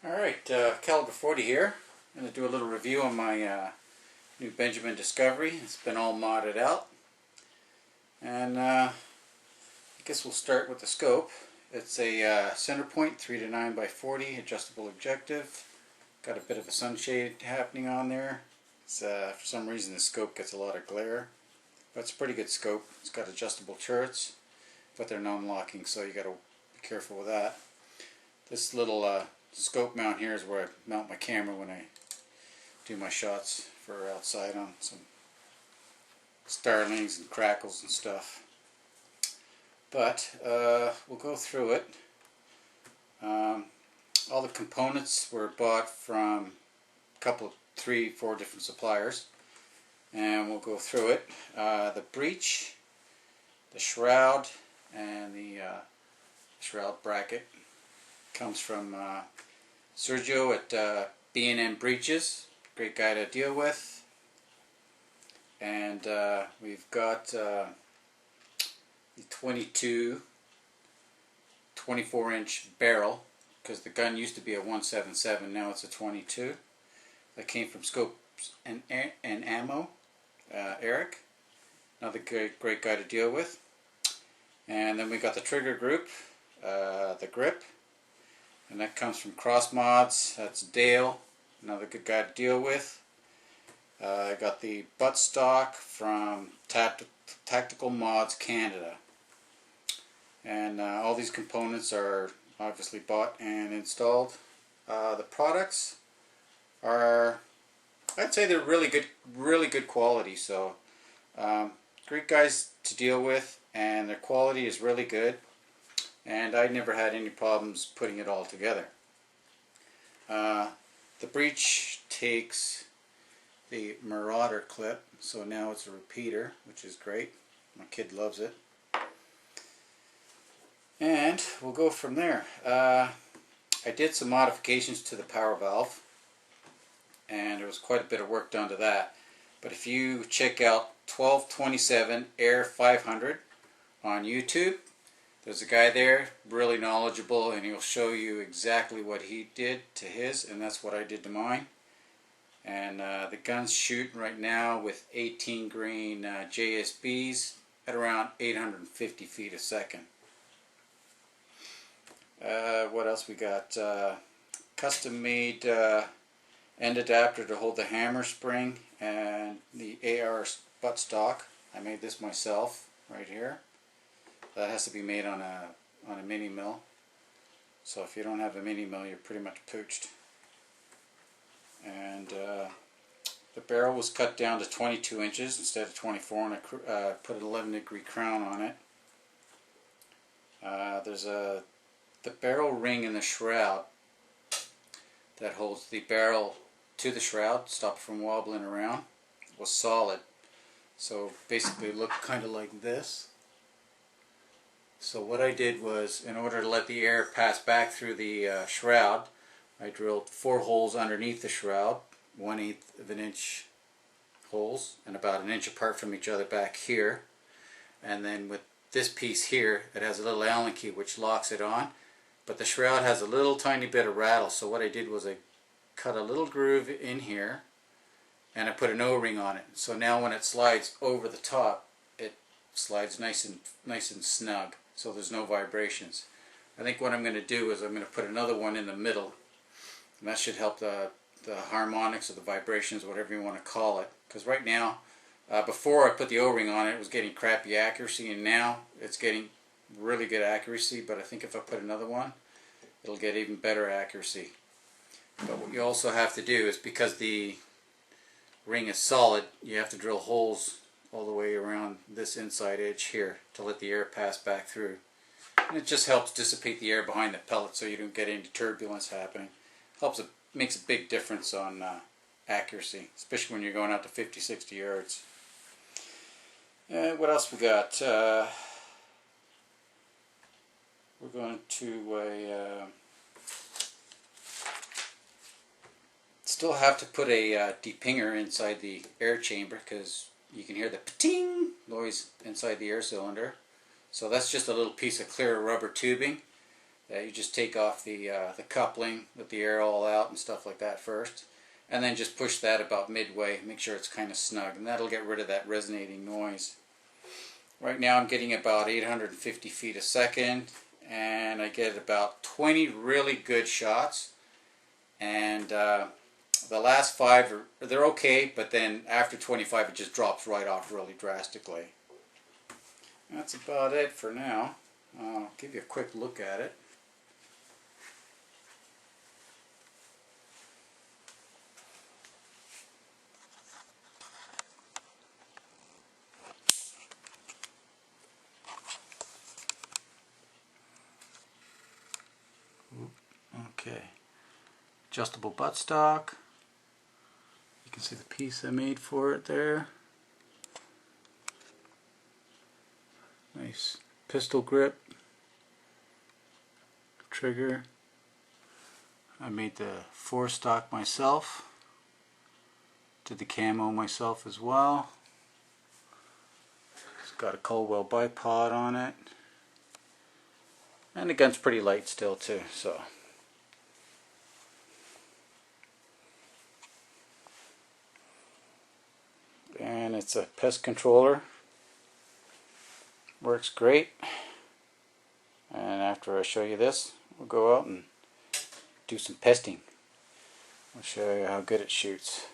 Alright, Caliber 40 here. I'm going to do a little review on my new Benjamin Discovery. It's been all modded out. And I guess we'll start with the scope. It's a center point 3 to 9 by 40 adjustable objective. Got a bit of a sunshade happening on there. It's, for some reason the scope gets a lot of glare. But it's a pretty good scope. It's got adjustable turrets, but they're non-locking, so you got to be careful with that. This little scope mount here is where I mount my camera when I do my shots for outside on some starlings and crackles and stuff. But we'll go through it. All the components were bought from a couple, 3, 4 different suppliers, and we'll go through it. The breech, the shroud, and the shroud bracket comes from Sergio at B&M Breeches. Great guy to deal with. And we've got the 24-inch barrel, because the gun used to be a 177, now it's a 22. That came from Scopes and Ammo, Eric, another great guy to deal with. And then we got the trigger group, the grip, and that comes from Cross Mods. That's Dale, another good guy to deal with. I got the butt stock from Tactical Mods Canada. And all these components are obviously bought and installed. The products are, I'd say they're really good quality. So great guys to deal with, and their quality is really good. And I never had any problems putting it all together. The breech takes the Marauder clip, so now it's a repeater, which is great. My kid loves it. And we'll go from there. I did some modifications to the power valve, and there was quite a bit of work done to that. But if you check out 1227 Air 500 on YouTube, there's a guy there, really knowledgeable, and he'll show you exactly what he did to his, and that's what I did to mine. And the gun's shooting right now with 18 grain JSBs at around 850 feet a second. What else we got? Custom made end adapter to hold the hammer spring and the AR butt stock. I made this myself right here. That has to be made on a mini mill. So if you don't have a mini mill, you're pretty much pooched. And the barrel was cut down to 22 inches instead of 24, and I put an 11-degree crown on it. There's the barrel ring in the shroud that holds the barrel to the shroud, stop it from wobbling around, was solid. So basically it looked kind of like this. So what I did was, in order to let the air pass back through the shroud, I drilled 4 holes underneath the shroud, 1/8 of an inch holes, and about an inch apart from each other back here. And then with this piece here, it has a little Allen key which locks it on, but the shroud has a little tiny bit of rattle. So what I did was I cut a little groove in here, and I put an O-ring on it. So now when it slides over the top, it slides nice and snug, so there's no vibrations. I think what I'm going to do is I'm going to put another one in the middle, and that should help the harmonics or the vibrations, whatever you want to call it. Because right now, before I put the O-ring on it, it was getting crappy accuracy, and now it's getting really good accuracy. But I think if I put another one, it'll get even better accuracy. But what you also have to do is, because the ring is solid, you have to drill holes all the way around this inside edge here to let the air pass back through. And it just helps dissipate the air behind the pellet so you don't get any turbulence happening. Makes a big difference on accuracy, especially when you're going out to 50, 60 yards. What else we got? We're going to still have to put a depinger inside the air chamber, because you can hear the pa-ting noise inside the air cylinder. So that's just a little piece of clear rubber tubing that you just take off the coupling with the air all out and stuff like that first, and then just push that about midway, make sure it's kind of snug, and that'll get rid of that resonating noise. Right now I'm getting about 850 feet a second, and I get about 20 really good shots, and the last 5 they're okay, but then after 25 it just drops right off really drastically. That's about it for now. I'll give you a quick look at it. Okay, adjustable buttstock. You can see the piece I made for it there. Nice pistol grip. Trigger. I made the forestock myself. Did the camo myself as well. It's got a Caldwell bipod on it. And the gun's pretty light still too, so. And it's a pest controller. Works great. And after I show you this, we'll go out and do some pesting. I'll show you how good it shoots.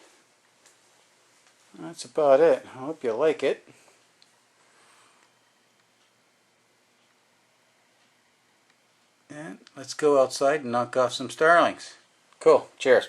That's about it. I hope you like it. And let's go outside and knock off some starlings. Cool. Cheers.